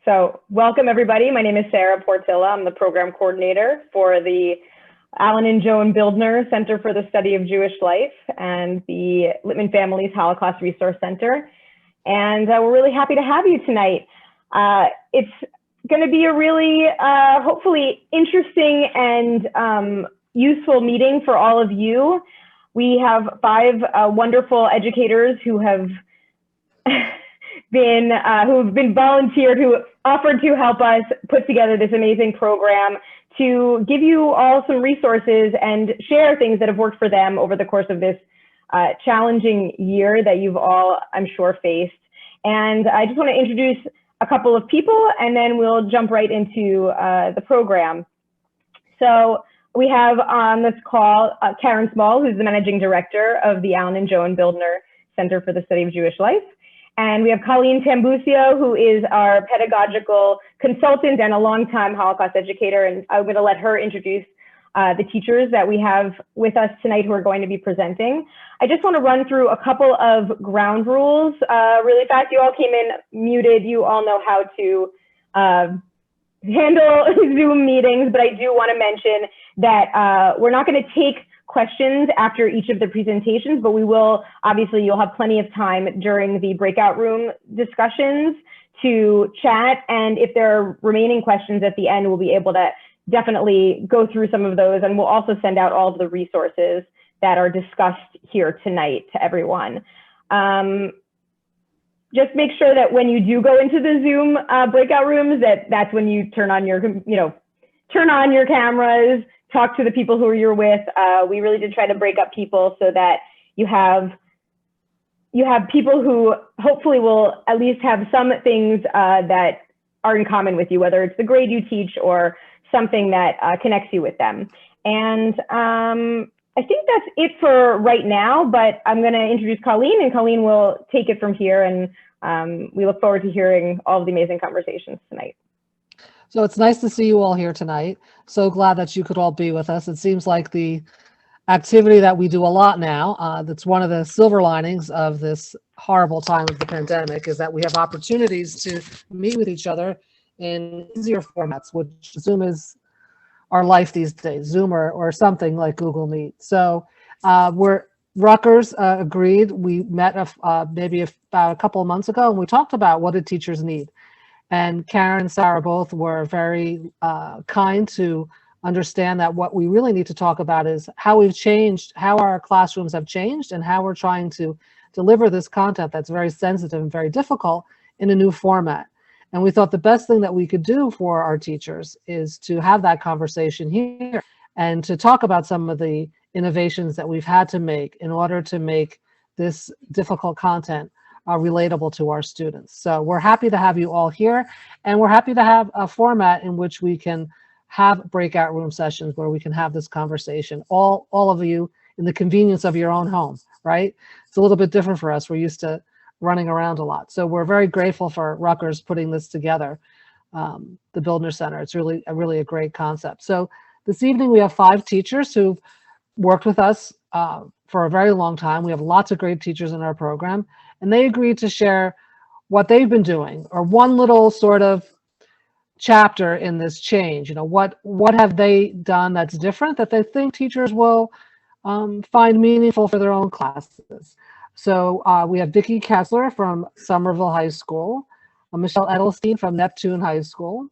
So welcome everybody. My name is Sarah Portilla. I'm the program coordinator for the Alan and Joan Bildner Center for the Study of Jewish Life and the Lippman Family's Holocaust Resource Center. And we're really happy to have you tonight. It's going to be a really, hopefully interesting and useful meeting for all of you. We have 5 wonderful educators who have been volunteered, who offered to help us put together this amazing program to give you all some resources and share things that have worked for them over the course of this challenging year that you've all, I'm sure, faced. And I just want to introduce a couple of people, and then we'll jump right into the program. So we have on this call Karen Small, who's the managing director of the Alan and Joan Bildner Center for the Study of Jewish Life. And we have Colleen Tambucio, who is our pedagogical consultant and a longtime Holocaust educator. And I'm going to let her introduce the teachers that we have with us tonight who are going to be presenting. I just want to run through a couple of ground rules really fast. You all came in muted. You all know how to handle Zoom meetings, but I do want to mention that we're not going to take questions after each of the presentations, but we will, obviously, you'll have plenty of time during the breakout room discussions to chat. And if there are remaining questions at the end, we'll be able to definitely go through some of those. And we'll also send out all of the resources that are discussed here tonight to everyone. Just make sure that when you do go into the Zoom breakout rooms, that's when you turn on your, turn on your cameras, talk to the people who you're with. We really did try to break up people so that you have people who hopefully will at least have some things that are in common with you, whether it's the grade you teach or something that connects you with them. And I think that's it for right now, but I'm going to introduce Colleen, and Colleen will take it from here. And we look forward to hearing all of the amazing conversations tonight. So it's nice to see you all here tonight. So glad that you could all be with us. It seems like the activity that we do a lot now, that's one of the silver linings of this horrible time of the pandemic, is that we have opportunities to meet with each other in easier formats, which Zoom is our life these days, Zoom or something like Google Meet. So Rutgers agreed. We met maybe about a couple of months ago, and we talked about what do teachers need. And Karen and Sarah both were very kind to understand that what we really need to talk about is how we've changed, how our classrooms have changed, and how we're trying to deliver this content that's very sensitive and very difficult in a new format. And we thought the best thing that we could do for our teachers is to have that conversation here and to talk about some of the innovations that we've had to make in order to make this difficult content relatable to our students. So we're happy to have you all here, and we're happy to have a format in which we can have breakout room sessions where we can have this conversation, all of you in the convenience of your own home, right? It's a little bit different for us. We're used to running around a lot. So we're very grateful for Rutgers putting this together, the Bildner Center. It's really a great concept. So this evening we have 5 teachers who've worked with us for a very long time. We have lots of great teachers in our program, and they agreed to share what they've been doing, or one little sort of chapter in this change. What have they done that's different that they think teachers will find meaningful for their own classes. So we have Vicki Kessler from Somerville High School, Michelle Edelstein from Neptune High School,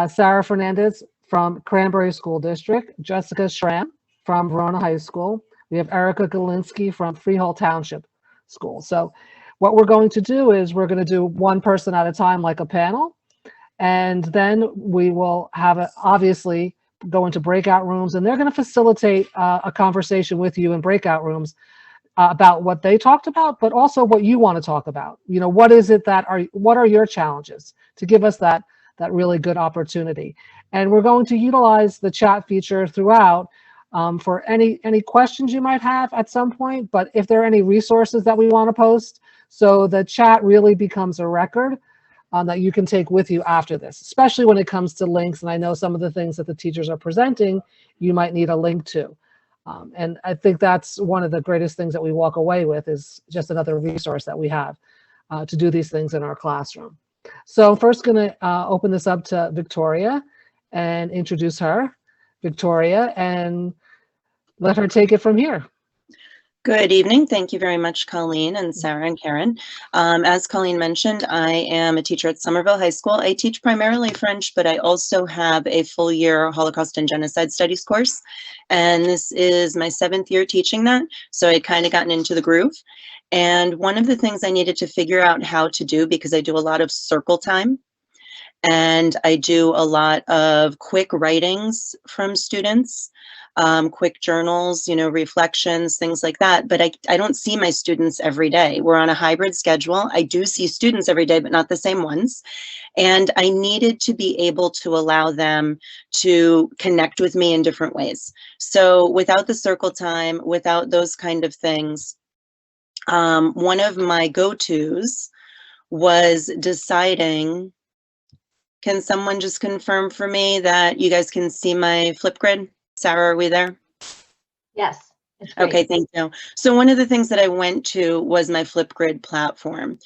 Sarah Fernandez from Cranberry School District, Jessica Schramm from Verona High School. We have Erica Galinsky from Freehold Township School. So what we're going to do is we're going to do one person at a time, like a panel. And then we will have obviously go into breakout rooms, and they're going to facilitate a conversation with you in breakout rooms about what they talked about, but also what you want to talk about. What is it what are your challenges, to give us that really good opportunity. And we're going to utilize the chat feature throughout for any questions you might have at some point, but if there are any resources that we want to post, so the chat really becomes a record that you can take with you after this, especially when it comes to links. And I know some of the things that the teachers are presenting, you might need a link to. And I think that's one of the greatest things that we walk away with, is just another resource that we have to do these things in our classroom. So I'm first going to open this up to Victoria and introduce her, Victoria, and let her take it from here. Good evening. Thank you very much, Colleen and Sarah and Karen. As Colleen mentioned, I am a teacher at Somerville High School. I teach primarily French, but I also have a full year Holocaust and Genocide Studies course. And this is my 7th year teaching that. So I kind of gotten into the groove. And one of the things I needed to figure out how to do, because I do a lot of circle time, and I do a lot of quick writings from students, quick journals, you know, reflections, things like that. But I don't see my students every day. We're on a hybrid schedule. I do see students every day, but not the same ones. And I needed to be able to allow them to connect with me in different ways. So without the circle time, without those kind of things, one of my go-tos was deciding, can someone just confirm for me that you guys can see my Flipgrid? Sarah, are we there? Yes. It's great. Okay, thank you. So one of the things that I went to was my Flipgrid platform.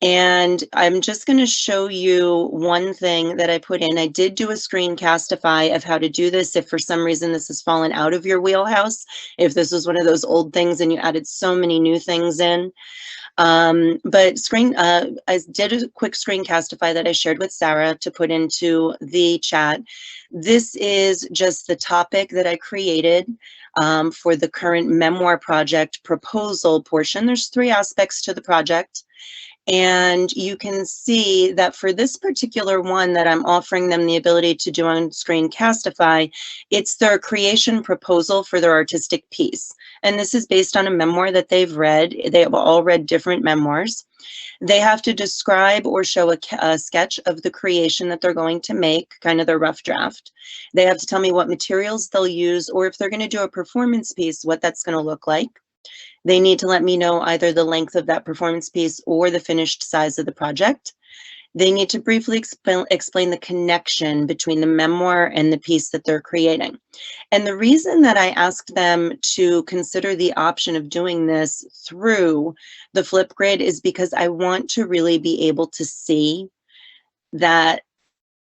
And I'm just going to show you one thing that I put in. I did do a screencastify of how to do this. If for some reason this has fallen out of your wheelhouse, if this was one of those old things and you added so many new things in. But I did a quick screencastify that I shared with Sarah to put into the chat. This is just the topic that I created for the current memoir project proposal portion. There's 3 aspects to the project. And you can see that for this particular one that I'm offering them the ability to do on Screencastify, it's their creation proposal for their artistic piece. And this is based on a memoir that they've read. They have all read different memoirs. They have to describe or show a sketch of the creation that they're going to make, kind of their rough draft. They have to tell me what materials they'll use, or if they're going to do a performance piece, what that's going to look like. They need to let me know either the length of that performance piece or the finished size of the project. They need to briefly explain the connection between the memoir and the piece that they're creating. And the reason that I asked them to consider the option of doing this through the Flipgrid is because I want to really be able to see that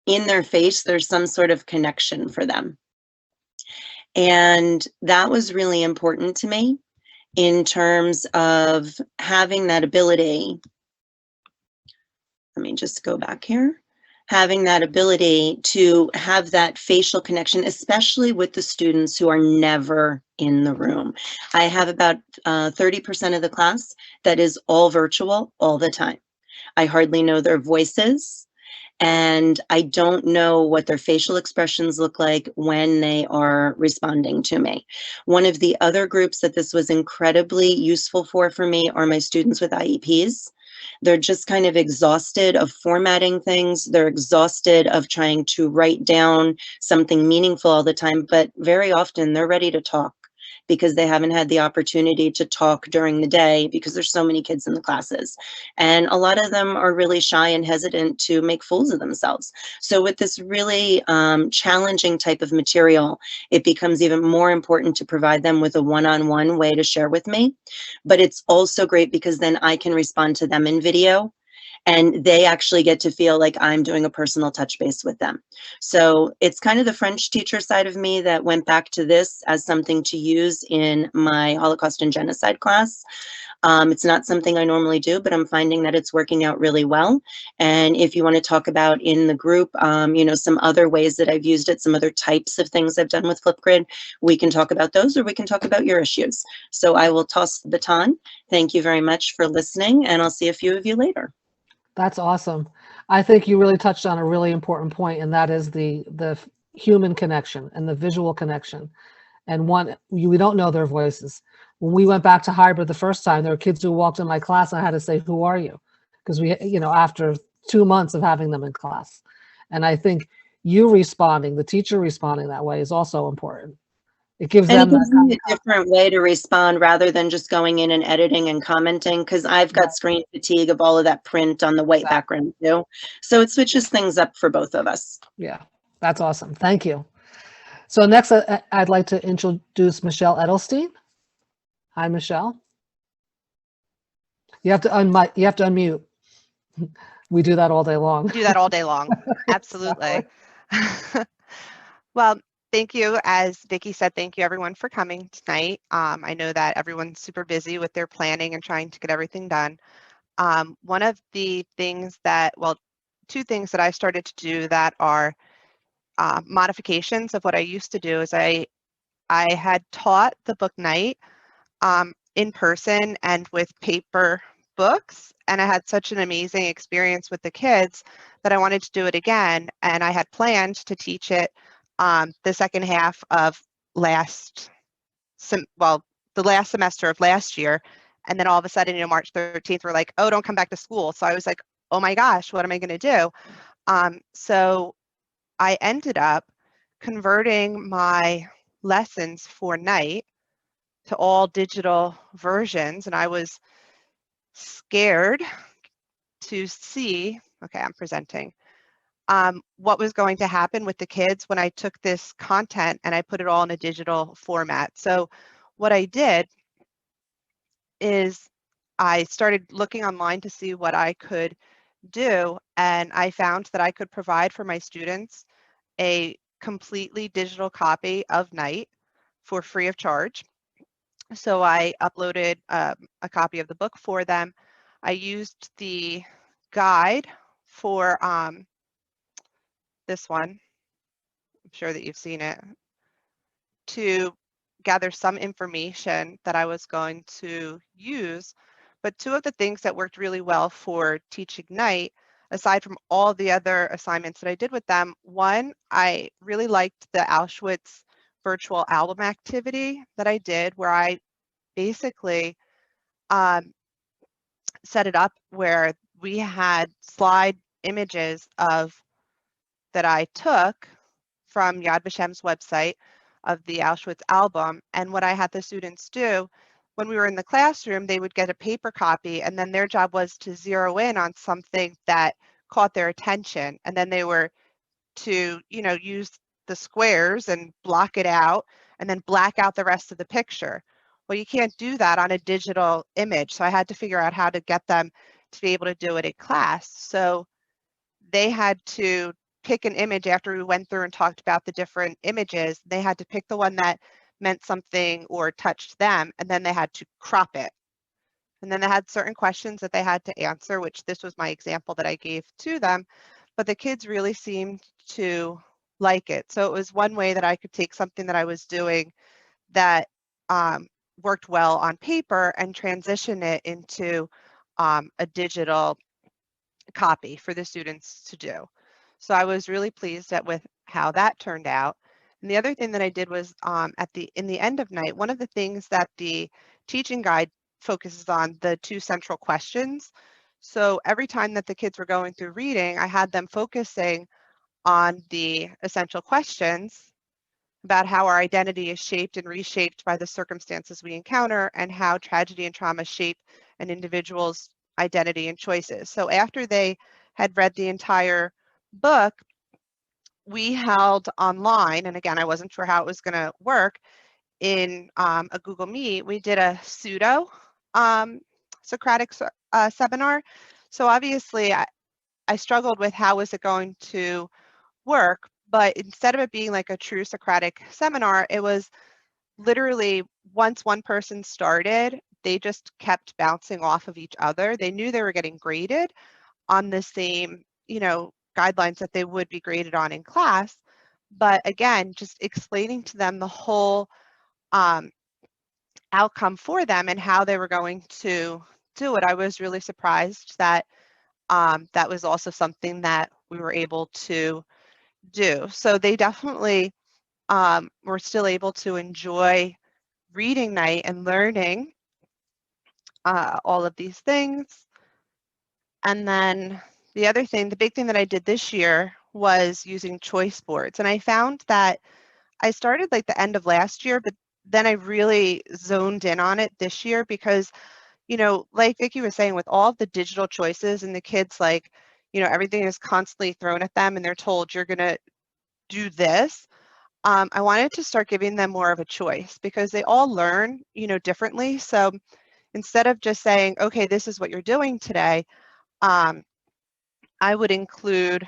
in their face, there's some sort of connection for them. And that was really important to me, in terms of having that ability. Let me just go back here. Having that ability to have that facial connection, especially with the students who are never in the room. I have about 30% of the class that is all virtual all the time. I hardly know their voices, and I don't know what their facial expressions look like when they are responding to me. One of the other groups that this was incredibly useful for me are my students with IEPs. They're just kind of exhausted of formatting things. They're exhausted of trying to write down something meaningful all the time, but very often they're ready to talk because they haven't had the opportunity to talk during the day because there's so many kids in the classes. And a lot of them are really shy and hesitant to make fools of themselves. So with this really challenging type of material, it becomes even more important to provide them with a one-on-one way to share with me. But it's also great because then I can respond to them in video, and they actually get to feel like I'm doing a personal touch base with them. So it's kind of the French teacher side of me that went back to this as something to use in my Holocaust and Genocide class. It's not something I normally do, but I'm finding that it's working out really well. And if you want to talk about in the group, you know, some other ways that I've used it, some other types of things I've done with Flipgrid, we can talk about those, or we can talk about your issues. So I will toss the baton. Thank you very much for listening, and I'll see a few of you later. That's awesome. I think you really touched on a really important point, and that is the human connection and the visual connection. And we don't know their voices. When we went back to hybrid the first time, there were kids who walked in my class and I had to say, "Who are you?" Because we, you know, after 2 months of having them in class. And I think you responding, the teacher responding that way is also important. It gives them a different way to respond rather than just going in and editing and commenting, because I've got screen fatigue of all of that print on the white background too. So it switches things up for both of us. Yeah, that's awesome. Thank you. So next, I'd like to introduce Michelle Edelstein. Hi, Michelle. You have to unmute. We do that all day long. Do that all day long. Absolutely. Well, thank you. As Vicki said, thank you everyone for coming tonight. I know that everyone's super busy with their planning and trying to get everything done. One of the things that, well, two things that I started to do that are modifications of what I used to do is I had taught the book night in person and with paper books, and I had such an amazing experience with the kids that I wanted to do it again, and I had planned to teach it the second half of the last semester of last year, and then all of a sudden, March 13th, we're like, oh, don't come back to school. So I was like, oh my gosh, what am I going to do? So I ended up converting my lessons for night to all digital versions, and I was scared to see, okay, I'm presenting, what was going to happen with the kids when I took this content and I put it all in a digital format. So what I did is I started looking online to see what I could do, and I found that I could provide for my students a completely digital copy of Night for free of charge. So I uploaded a copy of the book for them. I used the guide for this one, I'm sure that you've seen it, to gather some information that I was going to use. But two of the things that worked really well for teaching night, aside from all the other assignments that I did with them, one, I really liked the Auschwitz virtual album activity that I did, where I basically set it up where we had slide images that I took from Yad Vashem's website of the Auschwitz album. And what I had the students do when we were in the classroom, they would get a paper copy, and then their job was to zero in on something that caught their attention. And then they were to, use the squares and block it out and then black out the rest of the picture. Well, you can't do that on a digital image. So I had to figure out how to get them to be able to do it in class. So they had to pick an image after we went through and talked about the different images. They had to pick the one that meant something or touched them, and then they had to crop it. And then they had certain questions that they had to answer, which this was my example that I gave to them, but the kids really seemed to like it. So it was one way that I could take something that I was doing that worked well on paper and transition it into a digital copy for the students to do. So I was really pleased with how that turned out. And the other thing that I did was in the end of night, one of the things that the teaching guide focuses on, the two central questions. So every time that the kids were going through reading, I had them focusing on the essential questions about how our identity is shaped and reshaped by the circumstances we encounter, and how tragedy and trauma shape an individual's identity and choices. So after they had read the entire book, we held online, and again, I wasn't sure how it was going to work, in a Google Meet, we did a pseudo Socratic seminar. So obviously I struggled with how was it going to work, but instead of it being like a true Socratic seminar, it was literally once one person started, they just kept bouncing off of each other. They knew they were getting graded on the same, guidelines that they would be graded on in class. But again, just explaining to them the whole outcome for them and how they were going to do it. I was really surprised that that was also something that we were able to do. So they definitely were still able to enjoy reading night and learning all of these things. And then the other thing, the big thing that I did this year was using choice boards. And I found that I started like the end of last year, but then I really zoned in on it this year because, like Vicki was saying, with all of the digital choices and the kids, like, everything is constantly thrown at them and they're told you're going to do this. I wanted to start giving them more of a choice because they all learn, differently. So instead of just saying, okay, this is what you're doing today, I would include,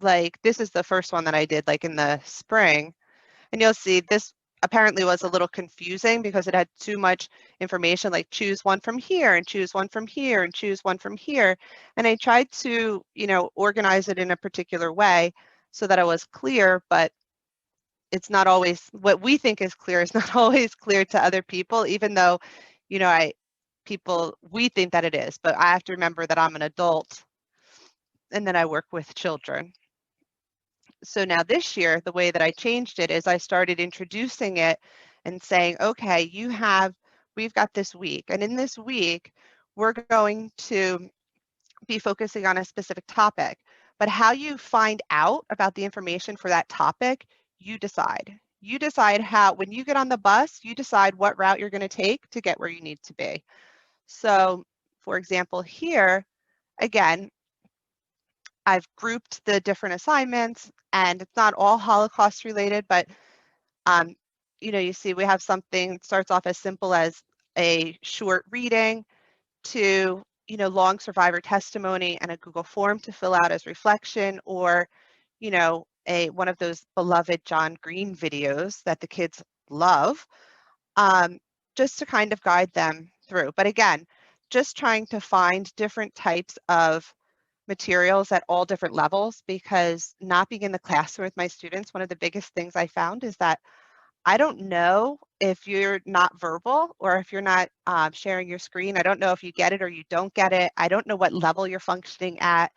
like, this is the first one that I did, like in the spring, and you'll see this apparently was a little confusing because it had too much information, like choose one from here and choose one from here and choose one from here. And I tried to, you know, organize it in a particular way so that it was clear, but it's not always what we think is clear is not always clear to other people, even though, you know, we think that it is, but I have to remember that I'm an adult and then I work with children. So now this year, the way that I changed it is I started introducing it and saying, okay, we've got this week. And in this week, we're going to be focusing on a specific topic. But how you find out about the information for that topic, you decide. You decide how, when you get on the bus, you decide what route you're going to take to get where you need to be. So, for example, here, again, I've grouped the different assignments, and it's not all Holocaust related, but you know, you see we have something that starts off as simple as a short reading to, you know, long survivor testimony and a Google form to fill out as reflection, or, you know, one of those beloved John Green videos that the kids love, just to kind of guide them through. But again, just trying to find different types of materials at all different levels, because not being in the classroom with my students, one of the biggest things I found is that I don't know if you're not verbal or if you're not sharing your screen. I don't know if you get it or you don't get it. I don't know what level you're functioning at.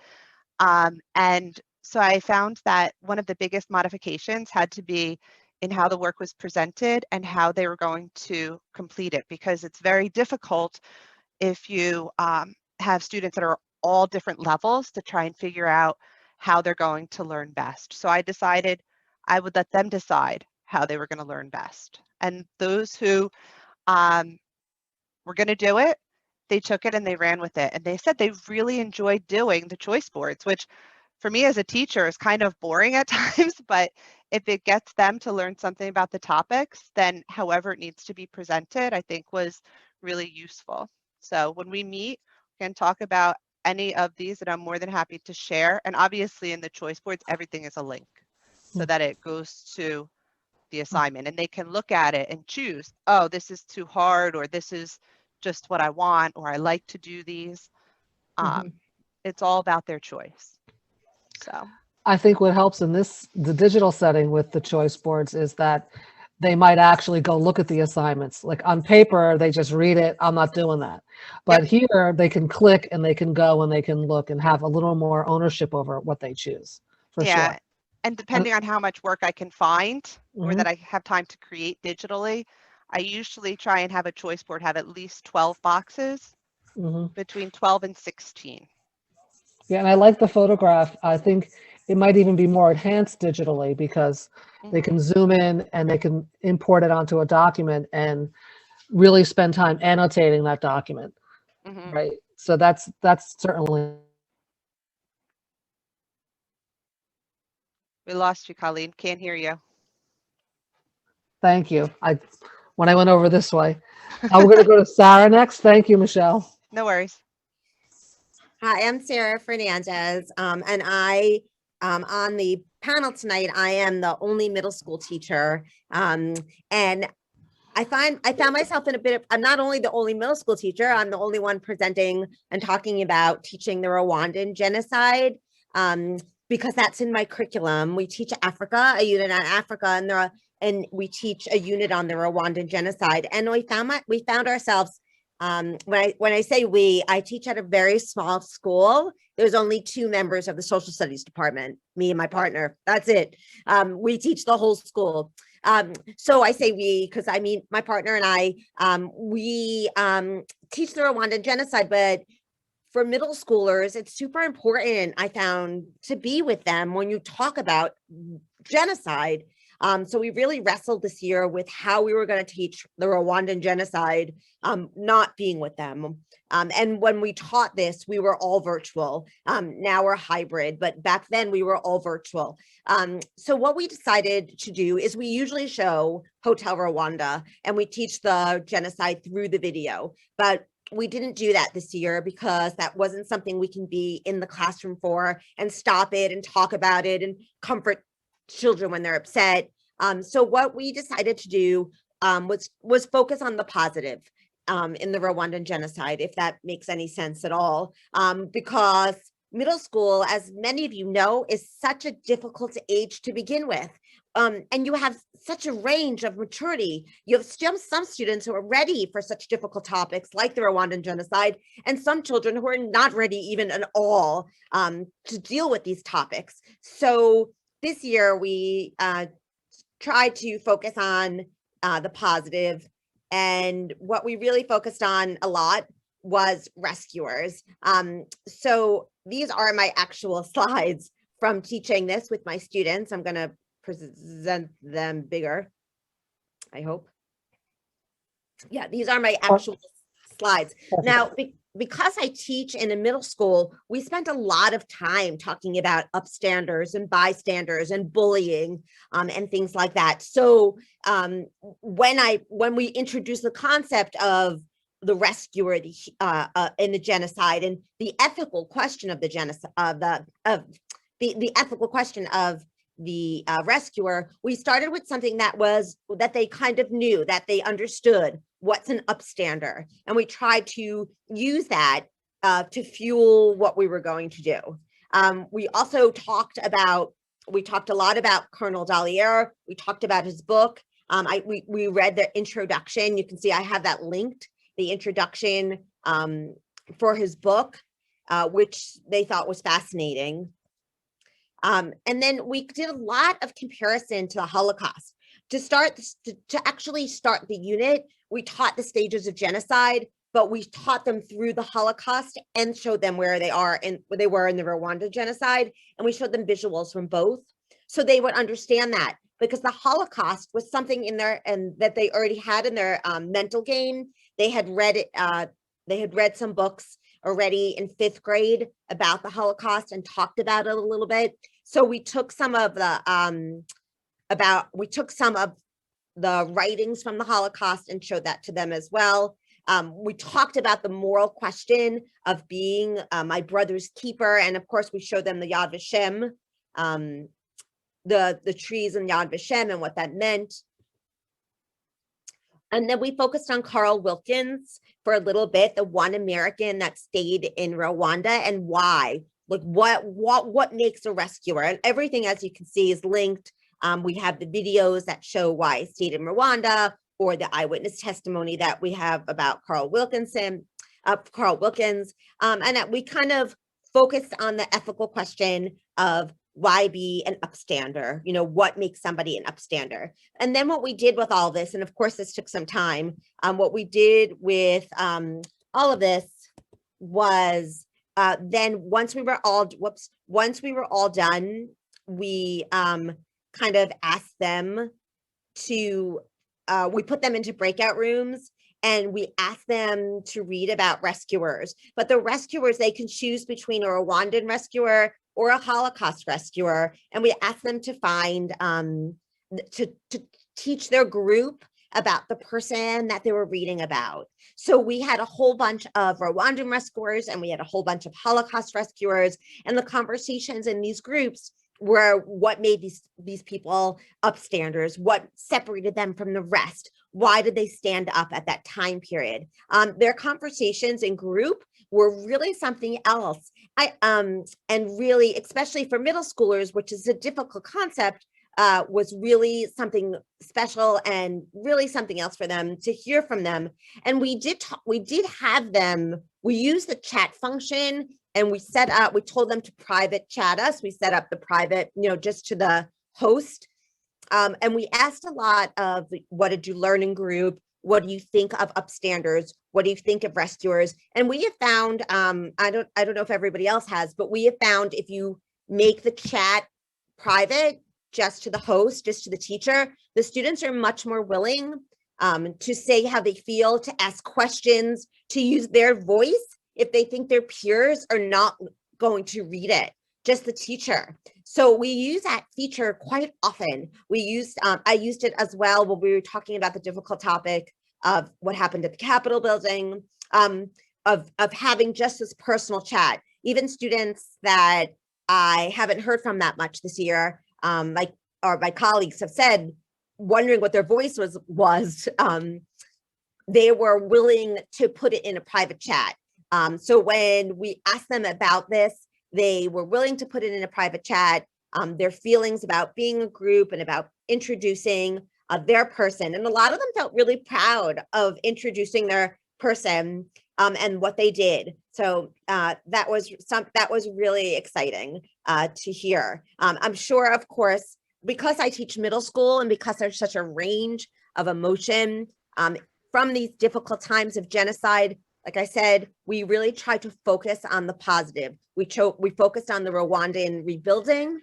And so I found that one of the biggest modifications had to be in how the work was presented and how they were going to complete it, because it's very difficult if you have students that are all different levels to try and figure out how they're going to learn best. So I decided I would let them decide how they were going to learn best. And those who were going to do it, they took it and they ran with it. And they said they really enjoyed doing the choice boards, which for me as a teacher is kind of boring at times, but if it gets them to learn something about the topics, then however it needs to be presented, I think was really useful. So when we meet, we can talk about any of these, and I'm more than happy to share. And obviously in the choice boards, everything is a link so that it goes to the assignment and they can look at it and choose, oh, this is too hard, or this is just what I want, or I like to do these. It's all about their choice. So I think what helps in the digital setting with the choice boards is that they might actually go look at the assignments. Like on paper, they just read it. I'm not doing that. But here they can click and they can go and they can look and have a little more ownership over what they choose, for sure. And depending on how much work I can find or that I have time to create digitally, I usually try and have a choice board have at least 12 boxes, between 12 and 16. Yeah, and I like the photograph. I think it might even be more enhanced digitally because they can zoom in and they can import it onto a document and really spend time annotating that document, right? So that's certainly. We lost you, Colleen. Can't hear you. Thank you. When I went over this way. We're going to go to Sarah next. Thank you, Michelle. No worries. Hi, I'm Sarah Fernandez, and I, on the panel tonight, I am the only middle school teacher, and I found myself in a bit of, I'm not only the only middle school teacher, I'm the only one presenting and talking about teaching the Rwandan genocide, because that's in my curriculum. We teach Africa, a unit on Africa, and we teach a unit on the Rwandan genocide, and we found ourselves. When I say we, I teach at a very small school. There's only 2 members of the social studies department, me and my partner. That's it. We teach the whole school. So I say we, because I mean, my partner and I, we teach the Rwandan genocide, but for middle schoolers, it's super important, I found, to be with them when you talk about genocide. So we really wrestled this year with how we were going to teach the Rwandan genocide, not being with them. And when we taught this, we were all virtual. Now we're hybrid, but back then we were all virtual. So what we decided to do is we usually show Hotel Rwanda and we teach the genocide through the video. But we didn't do that this year because that wasn't something we can be in the classroom for and stop it and talk about it and comfort children when they're upset. So what we decided to do was focus on the positive in the Rwandan genocide, if that makes any sense at all, because middle school, as many of you know, is such a difficult age to begin with. And you have such a range of maturity. You have some students who are ready for such difficult topics like the Rwandan genocide, and some children who are not ready even at all to deal with these topics. So this year we tried to focus on the positive, and what we really focused on a lot was rescuers. So these are my actual slides from teaching this with my students. I'm going to present them bigger, I hope. Yeah, these are my actual slides. Now, because I teach in a middle school, we spent a lot of time talking about upstanders and bystanders and bullying and things like that. So when we introduced the concept of the rescuer in the genocide and the ethical question of the genocide, the ethical question of the rescuer, we started with something that they kind of knew, that they understood what's an upstander. And we tried to use that to fuel what we were going to do. We also talked a lot about Colonel Dallier. We talked about his book. We read the introduction. You can see I have that linked, the introduction for his book, which they thought was fascinating. And then we did a lot of comparison to the Holocaust. To actually start the unit, we taught the stages of genocide, but we taught them through the Holocaust and showed them where they were in the Rwanda genocide, and we showed them visuals from both, so they would understand that, because the Holocaust was something in there and that they already had in their mental game. They had read it. They had read some books already in 5th grade about the Holocaust and talked about it a little bit. So we took some of the writings from the Holocaust and showed that to them as well. We talked about the moral question of being my brother's keeper, and of course we showed them the Yad Vashem, the trees in Yad Vashem and what that meant. And then we focused on Carl Wilkins for a little bit, the one American that stayed in Rwanda, and why, like what makes a rescuer, and everything, as you can see, is linked. We have the videos that show why he stayed in Rwanda, or the eyewitness testimony that we have about Carl Wilkins, and that we kind of focused on the ethical question of why be an upstander? You know, what makes somebody an upstander? And then what we did with all this, and of course this took some time, what we did with all of this was then once we were all done, we kind of asked them to, we put them into breakout rooms and we asked them to read about rescuers. But the rescuers, they can choose between a Rwandan rescuer or a Holocaust rescuer. And we asked them to find, to teach their group about the person that they were reading about. So we had a whole bunch of Rwandan rescuers and we had a whole bunch of Holocaust rescuers, and the conversations in these groups were what made these people upstanders, what separated them from the rest, why did they stand up at that time period. Their conversations in group were really something else. And really, especially for middle schoolers, which is a difficult concept, was really something special and really something else for them to hear from them. And we did have them, we used the chat function, and we told them to private chat us. We set up the private, just to the host. And we asked a lot of, what did you learn in group? What do you think of upstanders? What do you think of rescuers? And we have found, I don't know if everybody else has, but we have found if you make the chat private, just to the host, just to the teacher, the students are much more willing to say how they feel, to ask questions, to use their voice if they think their peers are not going to read it, just the teacher. So we use that feature quite often. I used it as well when we were talking about the difficult topic of what happened at the Capitol building. of having just this personal chat. Even students that I haven't heard from that much this year, like, or my colleagues have said, wondering what their voice was, they were willing to put it in a private chat. So when we asked them about this, they were willing to put it in a private chat, their feelings about being a group and about introducing their person. And a lot of them felt really proud of introducing their person and what they did. So that was really exciting to hear. I'm sure, of course, because I teach middle school and because there's such a range of emotion from these difficult times of genocide, like I said, we really try to focus on the positive. We focused on the Rwandan rebuilding,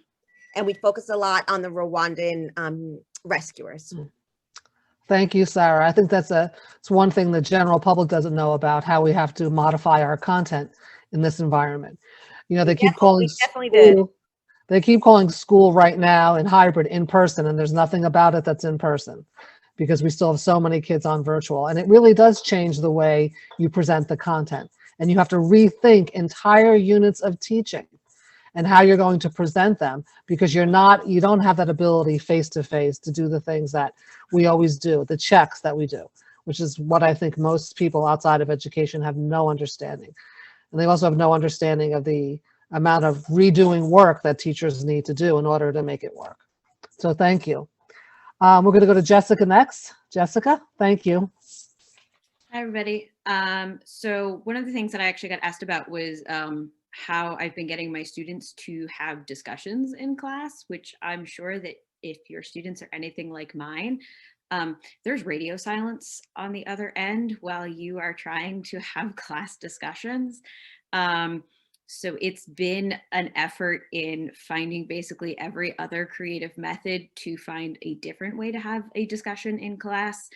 and we focused a lot on the Rwandan rescuers. Thank you, Sarah. I think it's one thing the general public doesn't know about, how we have to modify our content in this environment. You know, they keep calling school, they keep calling school right now in hybrid in person, and there's nothing about it that's in person, because we still have so many kids on virtual. And it really does change the way you present the content. And you have to rethink entire units of teaching and how you're going to present them, because you don't have that ability face to face to do the things that we always do, the checks that we do, which is what I think most people outside of education have no understanding. And they also have no understanding of the amount of redoing work that teachers need to do in order to make it work. So thank you. We're going to go to Jessica next. Jessica, thank you. Hi, everybody. So one of the things that I actually got asked about was how I've been getting my students to have discussions in class, which I'm sure that if your students are anything like mine, there's radio silence on the other end while you are trying to have class discussions. So it's been an effort in finding basically every other creative method to find a different way to have a discussion in class,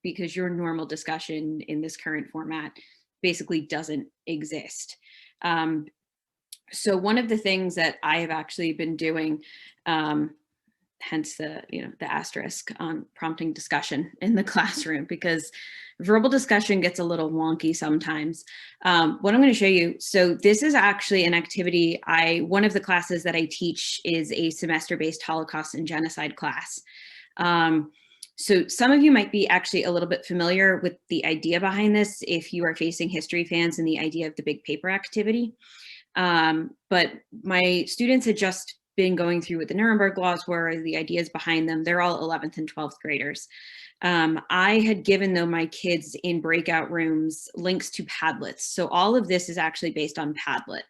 because your normal discussion in this current format basically doesn't exist. So one of the things that I have actually been doing, hence the asterisk on prompting discussion in the classroom, because verbal discussion gets a little wonky sometimes. What I'm going to show you, so this is actually an activity one of the classes that I teach is a semester-based Holocaust and genocide class. So some of you might be actually a little bit familiar with the idea behind this if you are facing history fans and the idea of the big paper activity. But my students had just been going through what the Nuremberg laws were, the ideas behind them. They're all 11th and 12th graders. I had given though my kids in breakout rooms links to Padlets. So all of this is actually based on Padlet.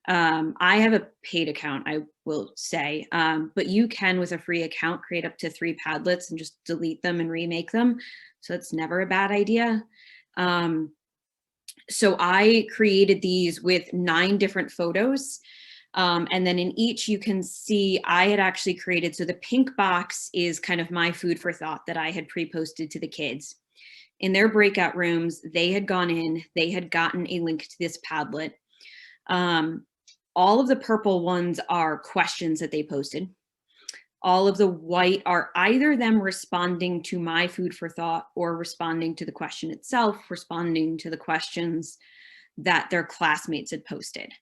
I have a paid account, I will say, but you can, with a free account, create up to 3 Padlets and just delete them and remake them. So it's never a bad idea. So I created these with 9 different photos. And then in each you can see I had actually created, so the pink box is kind of my food for thought that I had pre-posted to the kids. In their breakout rooms, they had gone in, they had gotten a link to this Padlet. All of the purple ones are questions that they posted. All of the white are either them responding to my food for thought or responding to the question itself, responding to the questions that their classmates had posted.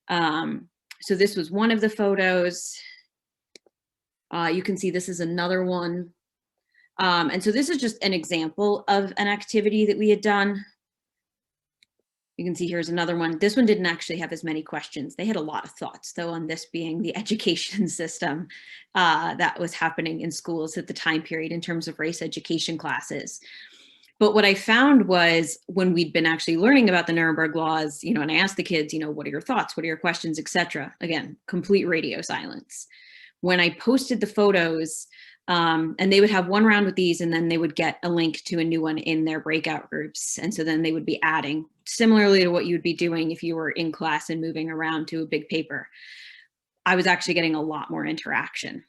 So this was one of the photos. You can see this is another one. And so this is just an example of an activity that we had done. You can see here's another one. This one didn't actually have as many questions. They had a lot of thoughts, though, on this being the education system that was happening in schools at the time period in terms of race education classes. But what I found was when we'd been actually learning about the Nuremberg laws, and I asked the kids, what are your thoughts? What are your questions, etc. Again, complete radio silence. When I posted the photos, and they would have one round with these, and then they would get a link to a new one in their breakout groups. And so then they would be adding, similarly to what you would be doing if you were in class and moving around to a big paper. I was actually getting a lot more interaction.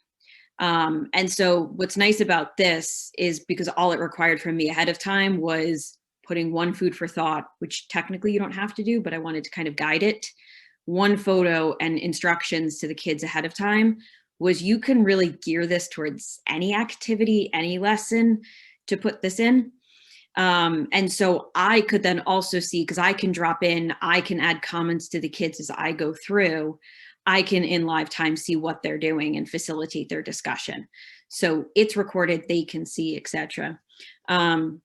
And so what's nice about this is because all it required from me ahead of time was putting one food for thought, which technically you don't have to do, but I wanted to kind of guide it. One photo and instructions to the kids ahead of time was you can really gear this towards any activity, any lesson to put this in. And so I could then also see, because I can drop in, I can add comments to the kids as I go through. I can in live time see what they're doing and facilitate their discussion. So it's recorded, they can see, etc. And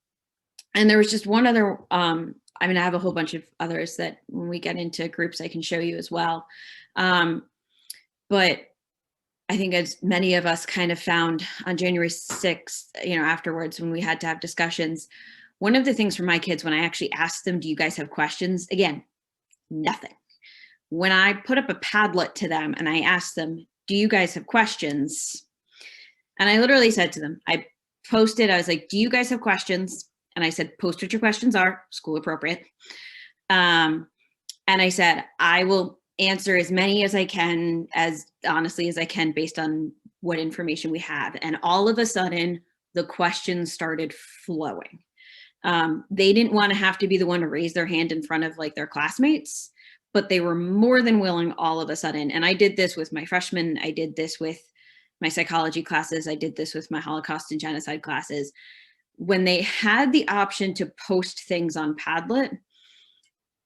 there was just one other, I mean, I have a whole bunch of others that when we get into groups, I can show you as well. But I think as many of us kind of found on January 6th, afterwards when we had to have discussions, one of the things for my kids, when I actually asked them, do you guys have questions? Again, nothing. When I put up a Padlet to them and I asked them, do you guys have questions? And I literally said to them, I posted, I was like, do you guys have questions? And I said, post what your questions are, school appropriate. And I said, I will answer as many as I can, as honestly as I can, based on what information we have. And all of a sudden, the questions started flowing. They didn't want to have to be the one to raise their hand in front of like their classmates, but they were more than willing all of a sudden. And I did this with my freshmen. I did this with my psychology classes. I did this with my Holocaust and genocide classes. When they had the option to post things on Padlet,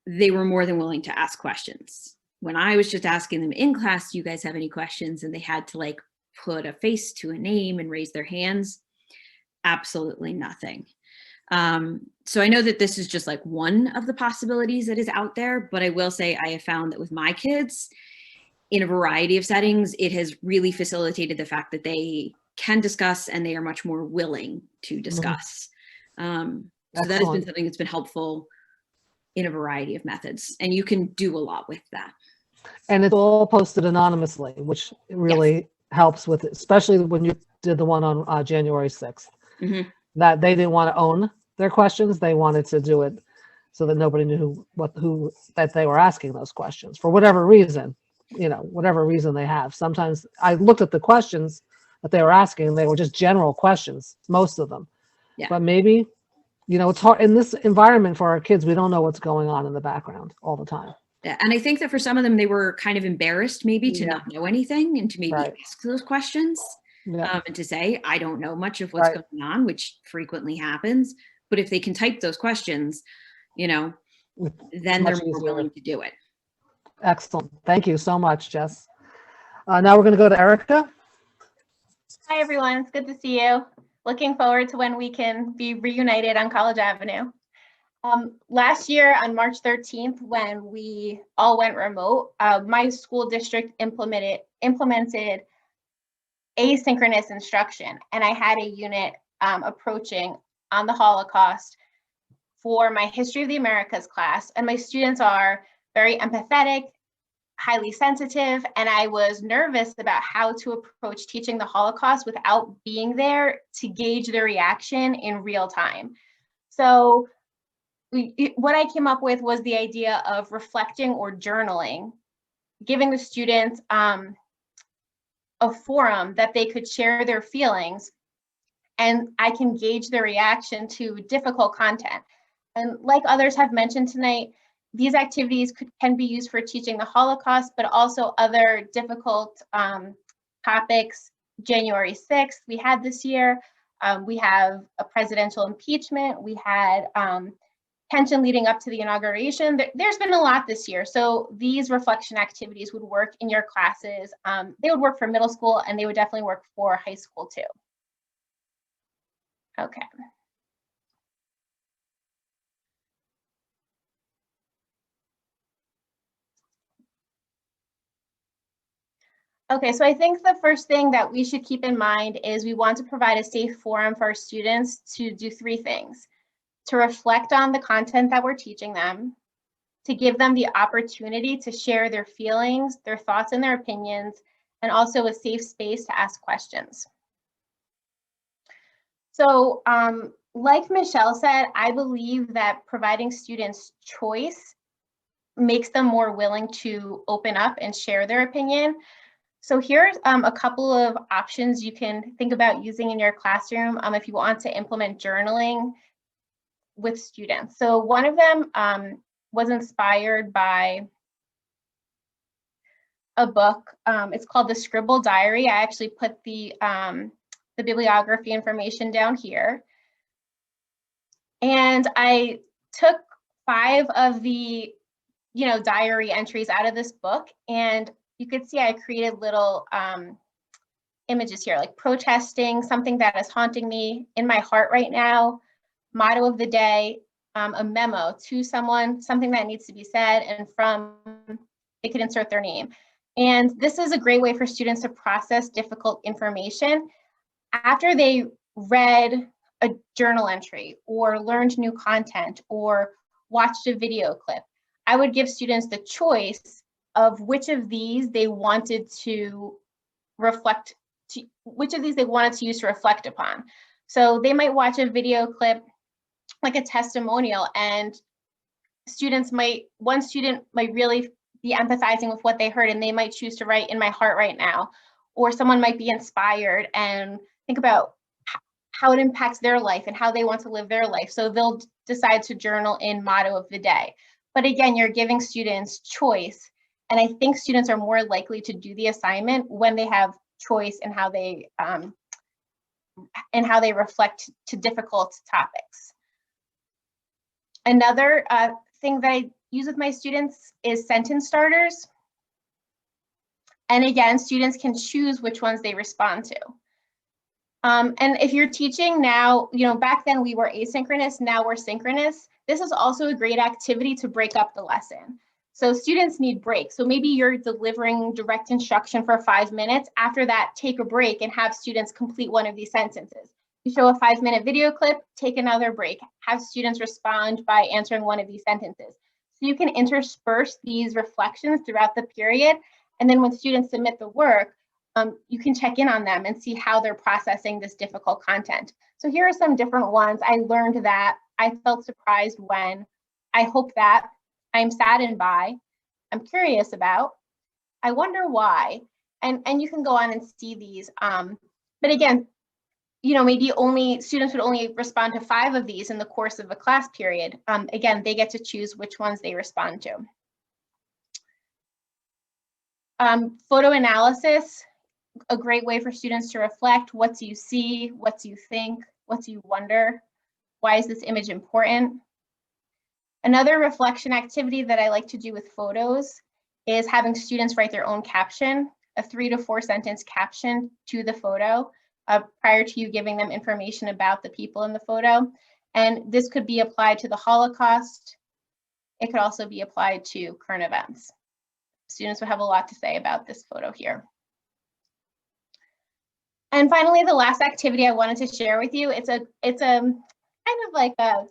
they were more than willing to ask questions. When I was just asking them in class, do you guys have any questions? And they had to like put a face to a name and raise their hands. Absolutely nothing. So I know that this is just like one of the possibilities that is out there, but I will say I have found that with my kids in a variety of settings, it has really facilitated the fact that they can discuss and they are much more willing to discuss. So that has been something that's been helpful in a variety of methods, and you can do a lot with that. And it's all posted anonymously, which really helps with it, especially when you did the one on January 6th. Mm-hmm. That they didn't want to own their questions. They wanted to do it so that nobody knew who that they were asking those questions for whatever reason, whatever reason they have. Sometimes I looked at the questions that they were asking and they were just general questions, most of them. Yeah. But maybe, it's hard in this environment for our kids. We don't know what's going on in the background all the time. Yeah, and I think that for some of them, they were kind of embarrassed maybe to not know anything and to maybe ask those questions. And to say, I don't know much of what's going on, which frequently happens. But if they can type those questions, then they're more willing to do it. Excellent. Thank you so much, Jess. Now we're going to go to Erica. Hi, everyone. It's good to see you. Looking forward to when we can be reunited on College Avenue. Last year on March 13th, when we all went remote, my school district implemented asynchronous instruction, and I had a unit approaching on the Holocaust for my History of the Americas class, and my students are very empathetic, highly sensitive, and I was nervous about how to approach teaching the Holocaust without being there to gauge their reaction in real time. So what I came up with was the idea of reflecting or journaling, giving the students a forum that they could share their feelings, and I can gauge their reaction to difficult content. And like others have mentioned tonight, these activities can be used for teaching the Holocaust, but also other difficult topics. January 6th, we had this year. We have a presidential impeachment. We had tension leading up to the inauguration. There's been a lot this year. So these reflection activities would work in your classes. They would work for middle school, and they would definitely work for high school too. Okay. Okay, so I think the first thing that we should keep in mind is we want to provide a safe forum for our students to do three things: to reflect on the content that we're teaching them, to give them the opportunity to share their feelings, their thoughts, and their opinions, and also a safe space to ask questions. So like Michelle said, I believe that providing students choice makes them more willing to open up and share their opinion. So here's a couple of options you can think about using in your classroom if you want to implement journaling with students. So one of them was inspired by a book. It's called The Scribble Diary. I actually put the bibliography information down here. And I took 5 of the, diary entries out of this book, and you could see I created little images here, like protesting, something that is haunting me, in my heart right now, motto of the day, a memo to someone, something that needs to be said, and from, they could insert their name. And this is a great way for students to process difficult information. After they read a journal entry or learned new content or watched a video clip, I would give students the choice of which of these they wanted to reflect, which of these they wanted to use to reflect upon. So they might watch a video clip, like a testimonial, and one student might really be empathizing with what they heard, and they might choose to write, in my heart right now. Or someone might be inspired and think about how it impacts their life and how they want to live their life. So they'll decide to journal in motto of the day. But again, you're giving students choice. And I think students are more likely to do the assignment when they have choice in how they reflect to difficult topics. Another thing that I use with my students is sentence starters. And again, students can choose which ones they respond to. And if you're teaching now, back then we were asynchronous, now we're synchronous. This is also a great activity to break up the lesson. So students need breaks. So maybe you're delivering direct instruction for 5 minutes. After that, take a break and have students complete one of these sentences. You show a 5-minute video clip, take another break, have students respond by answering one of these sentences. So you can intersperse these reflections throughout the period. And then when students submit the work, you can check in on them and see how they're processing this difficult content. So here are some different ones. I learned that, I felt surprised when, I hope that, I'm saddened by, I'm curious about, I wonder why. And you can go on and see these. But again, maybe students would only respond to 5 of these in the course of a class period. Again, they get to choose which ones they respond to. Photo analysis, a great way for students to reflect. What do you see? What do you think? What do you wonder? Why is this image important? Another reflection activity that I like to do with photos is having students write their own caption, a 3 to 4 sentence caption to the photo prior to you giving them information about the people in the photo. And this could be applied to the Holocaust. It could also be applied to current events. Students would have a lot to say about this photo here. And finally, the last activity I wanted to share with you, it's a kind of like as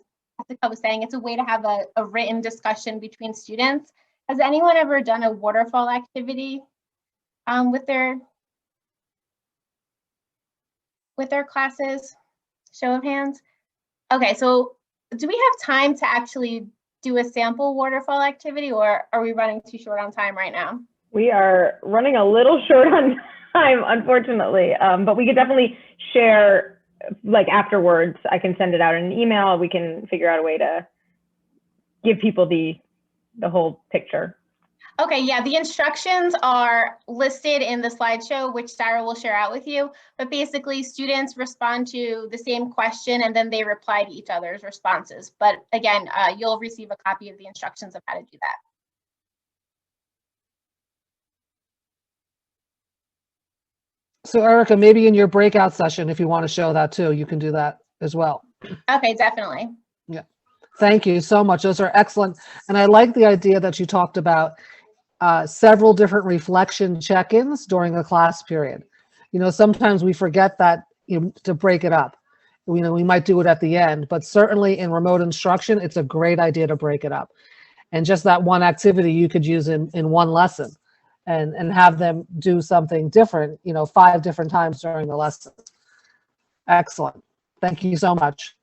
I was saying, it's a way to have a written discussion between students. Has anyone ever done a waterfall activity with their classes? Show of hands. Okay, so do we have time to actually do a sample waterfall activity, or are we running too short on time right now? We are running a little short on time, unfortunately, but we could definitely share, like afterwards. I can send it out in an email. We can figure out a way to give people the whole picture. Okay, yeah, the instructions are listed in the slideshow, which Sarah will share out with you. But basically, students respond to the same question and then they reply to each other's responses. But again, you'll receive a copy of the instructions of how to do that. So Erica, maybe in your breakout session, if you want to show that too, you can do that as well. Okay, definitely. Yeah. Thank you so much. Those are excellent. And I like the idea that you talked about several different reflection check-ins during a class period. Sometimes we forget that, to break it up. We might do it at the end, but certainly in remote instruction, it's a great idea to break it up. And just that one activity you could use in one lesson and have them do something different, 5 different times during the lesson. Excellent. Thank you so much.